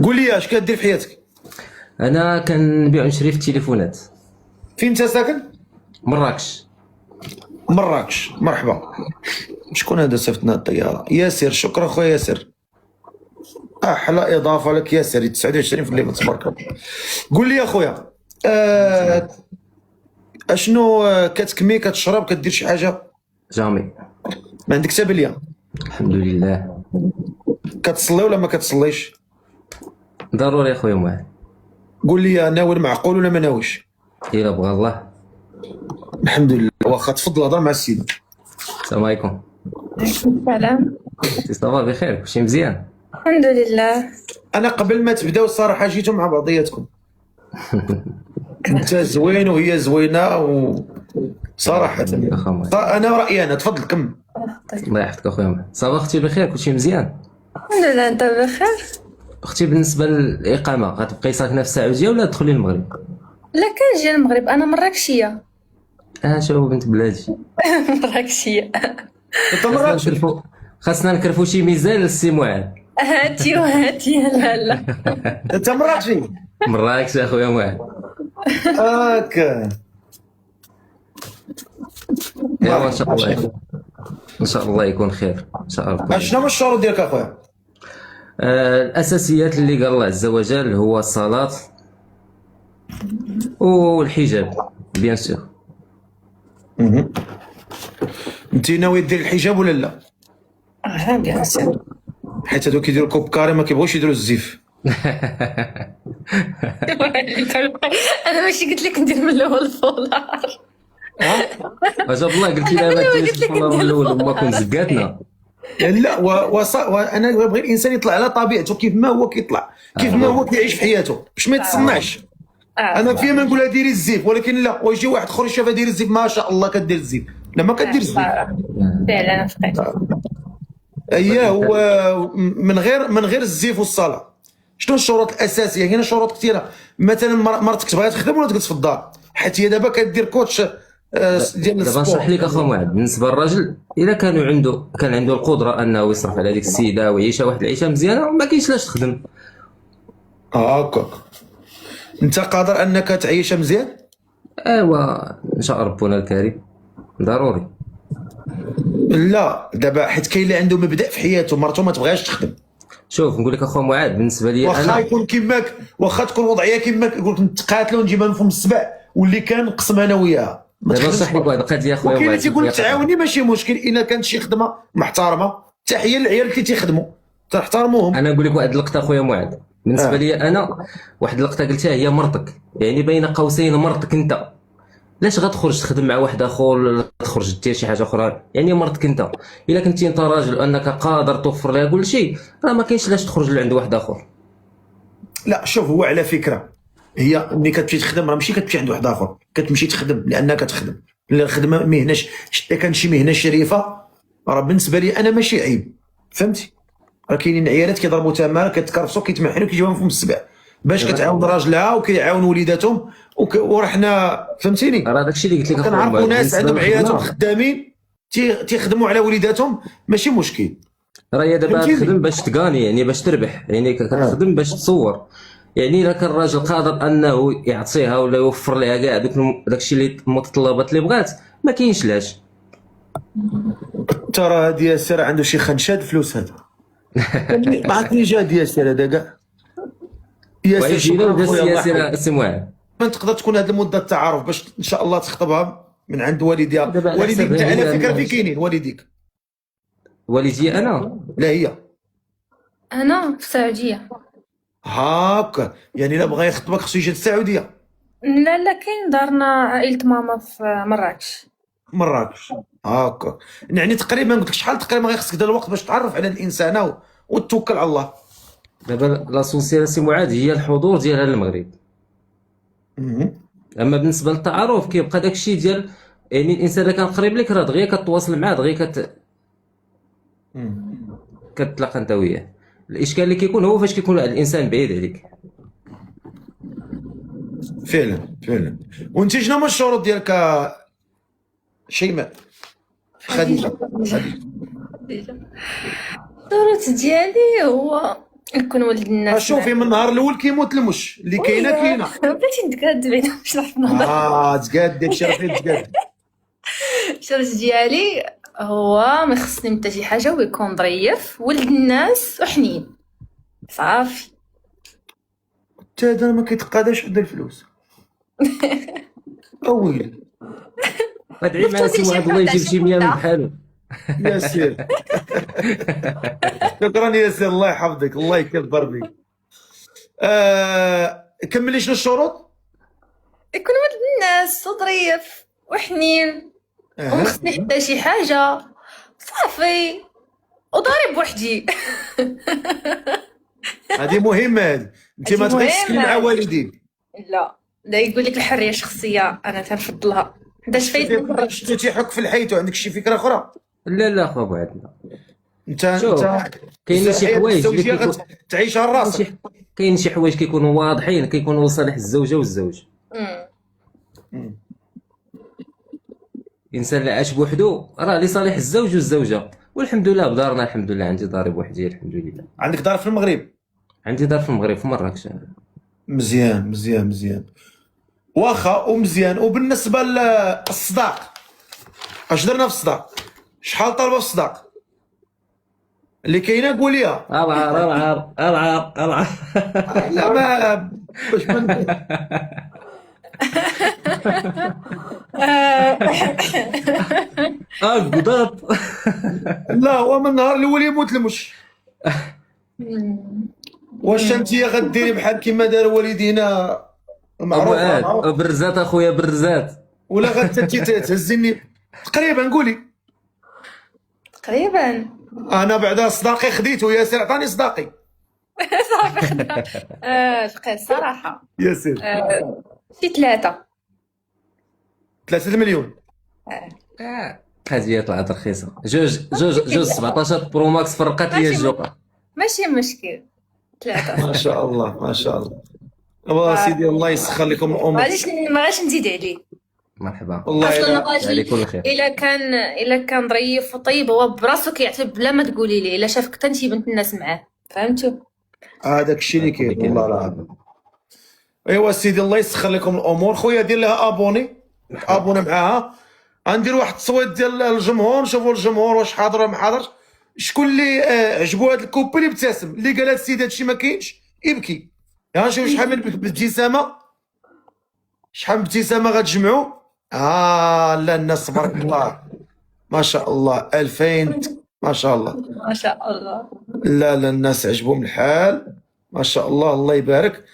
قول لي اش كدير في حياتك؟ انا كنبيع ونشري في التليفونات. فين انت ساكن؟ مراكش. مراكش، مرحبا. شكون هذا صيفطنا الطياره؟ ياسر، شكرا خويا ياسر. احلى اضافه لك ياسر، 29 في الليل، تبارك الله. قول لي يا خويا، اشنو كتكمي، كتشرب، كدير شي حاجه؟ جامي. ما عندك حتى بليه؟ الحمد لله. كتصلي ولا ما كتصليش؟ ضروري يا خويا معاذ. قول لي ناوي المعقول ولا ما ناويش؟ الا بغى الله. الحمد لله. واخا تفضل هضر مع السيد. السلام عليكم. السلام. سي صافا بخير؟ كلشي مزيان؟ الحمد لله. انا قبل ما تبداو الصراحه جيتو مع بعضياتكم. انت زوين وهي زوينه صراحه. انا رايي انا، تفضل كمل. الله يحفظك اخويا معاذ. صافا اختي بخير؟ كلشي مزيان؟ الحمد لله. انت بخير؟ اختي بالنسبه للاقامه غتبقاي ساكنه في السعوديه ولا تدخلي المغرب؟ لا، كنجي المغرب، انا مراكشيه. شو بنت بلادي. مراكشيه. انت مراكش؟ خاصنا نكرفو شي ميزان للسي معاذ. هاتي وهاتي. لا لا. انت مراكشي؟ مراكش اخويا معاذ. هاكا. ايوا ان شاء الله، ان شاء الله يكون خير ان شاء الله. شنو هما الشروط ديالك اخويا؟ الاساسيات اللي قال الله عز وجل هو الصلاه والحجاب بيان سور. انت ناوي دير الحجاب ولا لا؟ بيان سور. حيت هادو كيديروا كوب كاري ما كيبغوش يديروا الزيف. انا ماشي قلت لك ندير من الاول الفولار؟ عجب الله قلتي لها ما ديريش الفولار من الاول وما كون زقاتنا. لا وانا بغي الانسان يطلع على طبيعته كيف ما هو كيطلع، كيف ما هو كيعيش في حياته باش ما يتصنعش. انا فيها ما نقولها ديري الزيف، ولكن لا، ويجي واحد اخر شافها دير الزيف ما شاء الله كدير الزيف. لا ما كدير الزيف. فعلا فقيت. اييه، هو من غير الزيف والصلاه. شنو الشروط الاساسيه؟ كاين شروط كثيره. مثلا مرتك تبغي تخدم ولا تجلس في الدار؟ حيت هي دابا كدير كوتش ديال دابا نشرح لك اخو معاذ. بالنسبه للراجل اذا كان عنده القدره انه يصرف على ديك السيده ويعيشها واحد العيشه مزيانه ما كاينش لاش تخدم. هكاك. انت قادر انك تعيشها مزيان؟ ايوا ان شاء ربنا الكريم ضروري. لا دابا حيت كاين اللي عنده مبدا في حياته مرته ما تبغيهاش تخدم. شوف نقول لك اخو معاذ بالنسبه لي واخا انا يكون كيماك، واخا تكون وضعيه كيماك، يقول لك نتقاتلوا ونجيبها من فم السبع واللي كان نقسم انا وياها. دابا نشرح لك واحد القضيه اخويا وكاين معاذ. اللي تيقول لك تعاوني ماشي مشكل، الا كانت شي خدمه محترمه. تحيه للعيال اللي تيخدموا تحترموهم. انا نقول لك واحد اللقطه اخويا معاذ. بالنسبه لي انا واحد اللقطه قلتها هي مرتك، يعني بين قوسين مرتك انت. علاش غتخرج تخدم مع واحد اخر ولا تخرج دير شي حاجه اخرى؟ يعني مرتك انت. الا كنتي انت راجل انك قادر توفر لها كل شيء راه ما كاينش علاش تخرج لعند واحد اخر. لا شوف، هو على فكره، هي ملي كتمشي تخدم راه ماشي كتمشي عند واحد اخر، كتمشي تخدم لانك تخدم. الخدمه مهنه، الا كان شي مهنه شريفه راه بالنسبه لي انا ماشي عيب. فهمتي؟ راه كاينين عيالات كيضربوا تماره كيتكرفسوا كيتمحنوا كيجيوهم فم السبع باش كتعاون راجلها وكيعاون وليداتهم ورحنا. فهمتيني؟ راه داكشي اللي قلت لك اخويا كنعرفوا معاذ. ناس عندهم عيالاتهم خدامين تيخدموا على وليداتهم، ماشي مشكل. راه هي دابا فهمتيني؟ تخدم باش تقاني، يعني باش تربح، يعني كتخدم باش تصور. يعني الا كان الراجل قادر انه يعطيها ولا يوفر لها كاع داكشي اللي المتطلبات اللي بغات ما كاينش لاش. ترى هادي ياسر عنده شي خنشاد فلوس هذا. ما عرفتني جا هادي ياسر هذا كاع. ياسر ويجينا شكرا وداز خويا، الله السياسي يحفظك. السي معاذ. تقدر تكون هذه المده التعارف باش ان شاء الله تخطبها من عند والديها. دابا على والديك حسب انت على هي فكره في الناس. كاينين والديك؟ والدي انا لا هي انا في السعوديه. هاكا، يعني لا بغى يخطبك خصو يجي للسعوديه. لا لا، كاين دارنا عائله ماما في مراكش. مراكش هاكا. يعني تقريبا قلت لك شحال تقريبا غيخصك دير الوقت باش تعرف على الانسانه وتوكل على الله. دابا لاسونسيال سي معاذ هي الحضور ديالها للمغرب. اما بالنسبه للتعارف كيبقى داكشي ديال يعني الانسان اللي كان قريب لك راه دغيا كتواصل معاه دغيا كتلاقى انت وياه. الاشكال اللي كيكون هو فاش كيكون الانسان بعيد عليك. فعلا فعلا. وانت شنو هما الشروط ديالك شيماء؟ خديجه. الشروط ديالي هو نكون ولد الناس. شوفي من النهار الاول كيموت المش اللي كاينه كاينه. بلاتي نتقاد بعدا باش نعرف نهضر. تقاد داكشي راه فين تقاد. الشرط ديالي هو ما يخصني من حتى شي حاجه ويكون ظريف ولد الناس وحنين صافي. حتى هذا ما كيتقاداش عند الفلوس. اويلي ادعي مع سي معاذ الله يجيب شي 100 من بحالو. ياسر. شكرا ياسر، الله يحفظك، الله يكبر بك. كملي شنو الشروط؟ يكون ولد الناس وظريف وحنين وما خصني حتى شي حاجه صافي وضارب بوحدي. هذه مهمه، هذه انت ما هذه تبغيش تسكني مع مهمة. والديك. لا يقول لك الحريه الشخصيه انا تنفضلها. داش فايده شتي تيحك في الحيط وعندك شي فكره اخرى. لا اخو ابو عدنا، انت شوف، كاينين شي الحياة حوايج اللي الزوجية كيكون تعيشها لراسك. كاين شي حوايج كيكونوا واضحين، كيكونوا لصالح الزوجه والزوج. الانسان اللي عاش بوحدو راه لصالح الزوج والزوجه، والحمد لله بدارنا، الحمد لله عندي داري بوحدي الحمد لله. عندك دار في المغرب؟ عندي دار في المغرب في مراكش. مزيان مزيان مزيان، واخا ومزيان. وبالنسبه للصداق اش درنا في الصداق؟ شحال طالبه في الصداق اللي كاينه؟ قوليها. العار لا ما باش من... قضاط. لا هو من النهار الاول يموت المش. واش انت غديري بحال كيما دار والدينا ابو معروف عاد برزات اخويا برزات، ولا غتتي تهزني تقريبا؟ قولي. تقريبا انا بعدا صداقي خديته، ياسر عطاني صداقي. فقيه الصراحه ياسر شي 3 المليون. هذه طلعت رخيصه. جوج 17 برو ماكس فرقات لي الجوقه. ماشي مشكل 3. ما شاء الله ما شاء الله. الله سيدي الله يسخر لكم الامور. ما غاديش نزيد عليه. مرحبا والله اصلا إلا- عليك كل خير. الا كان ظريف وطيب هو براسو كيعتب بلا ما تقولي ليه، الا شافك حتى شي بنت الناس معاه فهمتوا. هذاك الشيء اللي كاين والله العظيم. ايوا سيدي الله يسخر لكم الامور. خويا دير لها ابوني معاها. غندير واحد التصويت ديال الجمهور، نشوفوا الجمهور واش حاضر ولا ما حاضرش. شكون اللي عجبو هذا الكوبل يبتسم، اللي قال هذا السيد هادشي ما كاينش يبكي. نشوف شحال من ابتسامه، شحال من ابتسامه غتجمعوا. لا الناس تبارك الله ما شاء الله 2000 ما شاء الله. ما شاء الله. لا الناس عجبهم الحال ما شاء الله، الله يبارك.